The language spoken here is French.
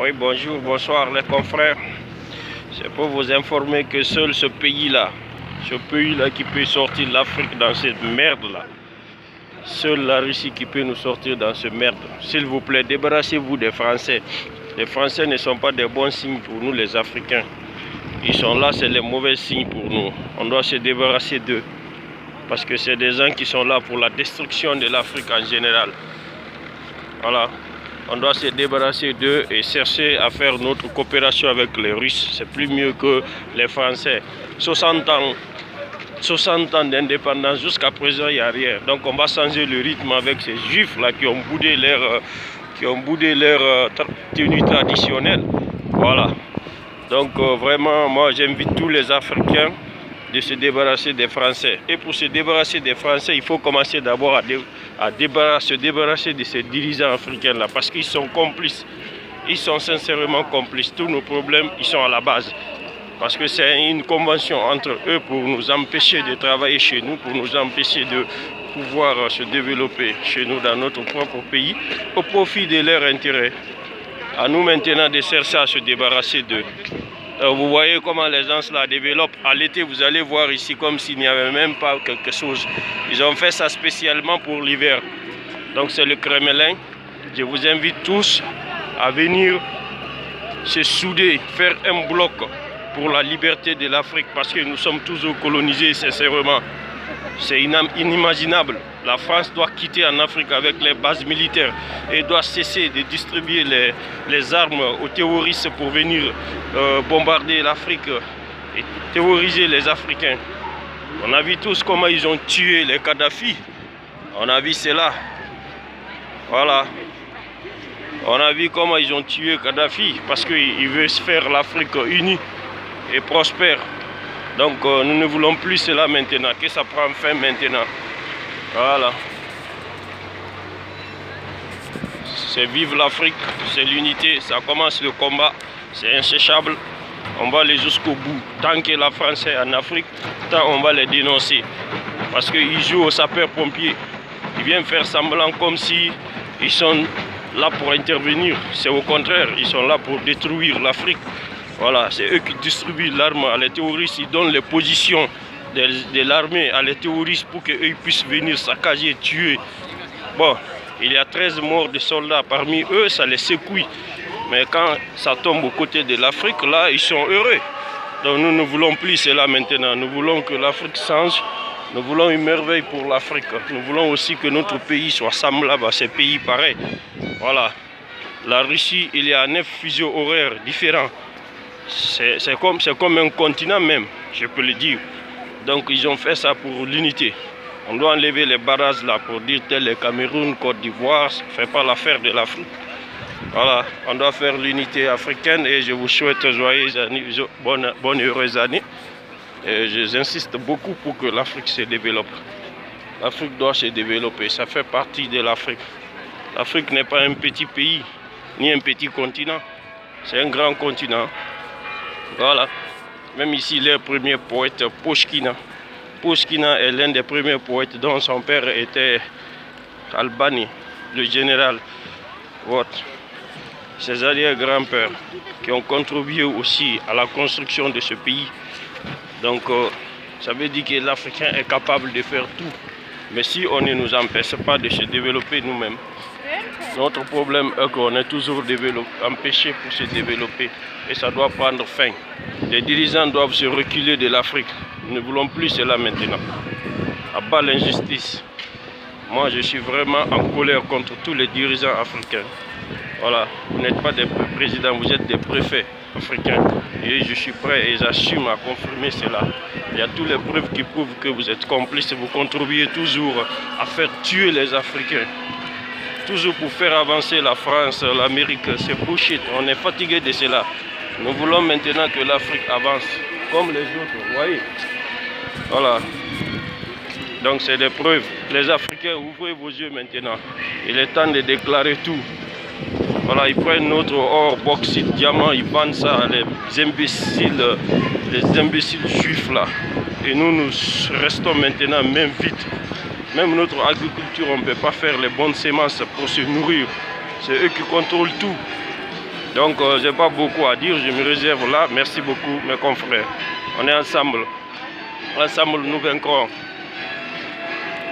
Oui, bonjour, bonsoir les confrères. C'est pour vous informer que seul ce pays-là qui peut sortir l'Afrique dans cette merde-là, seule la Russie qui peut nous sortir dans ce merde. S'il vous plaît, débarrassez-vous des Français. Les Français ne sont pas des bons signes pour nous les Africains. Ils sont là, c'est les mauvais signes pour nous. On doit se débarrasser d'eux. Parce que c'est des gens qui sont là pour la destruction de l'Afrique en général. Voilà. On doit se débarrasser d'eux et chercher à faire notre coopération avec les Russes. C'est plus mieux que les Français. 60 ans d'indépendance, jusqu'à présent, il n'y a rien. Donc on va changer le rythme avec ces Juifs-là qui ont boudé leur tenue traditionnelle. Voilà. Donc vraiment, moi j'invite tous les Africains de se débarrasser des Français. Et pour se débarrasser des Français, il faut commencer d'abord à se débarrasser de ces dirigeants africains-là, parce qu'ils sont complices. Ils sont sincèrement complices. Tous nos problèmes, ils sont à la base. Parce que c'est une convention entre eux pour nous empêcher de travailler chez nous, pour nous empêcher de pouvoir se développer chez nous dans notre propre pays, au profit de leurs intérêts. À nous maintenant de chercher à se débarrasser d'eux. Vous voyez comment les gens la développent. À l'été, vous allez voir ici comme s'il n'y avait même pas quelque chose. Ils ont fait ça spécialement pour l'hiver. Donc c'est le Kremlin. Je vous invite tous à venir se souder, faire un bloc pour la liberté de l'Afrique, parce que nous sommes toujours colonisés, sincèrement. C'est inimaginable. La France doit quitter en Afrique avec les bases militaires et doit cesser de distribuer les armes aux terroristes pour venir bombarder l'Afrique et terroriser les Africains. On a vu tous comment ils ont tué les Kadhafi. On a vu cela. Voilà. On a vu comment ils ont tué Kadhafi parce qu'ils veulent faire l'Afrique unie et prospère. Donc nous ne voulons plus cela maintenant, que ça prend fin maintenant. Voilà. C'est vive l'Afrique, c'est l'unité, ça commence le combat, c'est inséchable. On va aller jusqu'au bout. Tant que la France est en Afrique, tant on va les dénoncer. Parce qu'ils jouent aux sapeurs-pompiers. Ils viennent faire semblant comme si ils sont là pour intervenir. C'est au contraire, ils sont là pour détruire l'Afrique. Voilà, c'est eux qui distribuent l'arme à les terroristes. Ils donnent les positions de l'armée à les terroristes pour qu'eux puissent venir saccager, tuer. Bon, il y a 13 morts de soldats. Parmi eux, ça les secouille. Mais quand ça tombe aux côtés de l'Afrique, là, ils sont heureux. Donc nous ne voulons plus cela maintenant. Nous voulons que l'Afrique change. Nous voulons une merveille pour l'Afrique. Nous voulons aussi que notre pays soit semblable à ces pays pareils. Voilà. La Russie, il y a 9 fuseaux horaires différents. C'est comme un continent même, je peux le dire. Donc ils ont fait ça pour l'unité. On doit enlever les barrages là pour dire tel le Cameroun, Côte d'Ivoire, ça ne fait pas l'affaire de l'Afrique. Voilà, on doit faire l'unité africaine et je vous souhaite joyeuses années, bonne heureuse année. Et j'insiste beaucoup pour que l'Afrique se développe. L'Afrique doit se développer, ça fait partie de l'Afrique. L'Afrique n'est pas un petit pays, ni un petit continent. C'est un grand continent. Voilà. Même ici, le premier poète, Pouchkina. Pouchkina est l'un des premiers poètes dont son père était Albani, le général. Voilà. Ses arrière-grands-pères qui ont contribué aussi à la construction de ce pays. Donc, ça veut dire que l'Africain est capable de faire tout. Mais si on ne nous empêche pas de se développer nous-mêmes, notre problème est qu'on est toujours empêché pour se développer et ça doit prendre fin. Les dirigeants doivent se reculer de l'Afrique. Nous ne voulons plus cela maintenant. À bas l'injustice. Moi, je suis vraiment en colère contre tous les dirigeants africains. Voilà, vous n'êtes pas des présidents, vous êtes des préfets africains. Et je suis prêt et j'assume à confirmer cela. Il y a toutes les preuves qui prouvent que vous êtes complices et vous contribuez toujours à faire tuer les Africains. Toujours pour faire avancer la France, l'Amérique, c'est bullshit. On est fatigué de cela. Nous voulons maintenant que l'Afrique avance comme les autres, vous voyez. Voilà. Donc c'est des preuves. Les Africains, ouvrez vos yeux maintenant. Il est temps de déclarer tout. Voilà, ils prennent notre or, bauxite, diamant, ils vendent ça à les imbéciles juifs là. Et nous restons maintenant même vite. Même notre agriculture, on ne peut pas faire les bonnes semences pour se nourrir. C'est eux qui contrôlent tout. Donc, je n'ai pas beaucoup à dire, je me réserve là. Merci beaucoup, mes confrères. On est ensemble. Ensemble, nous vaincrons.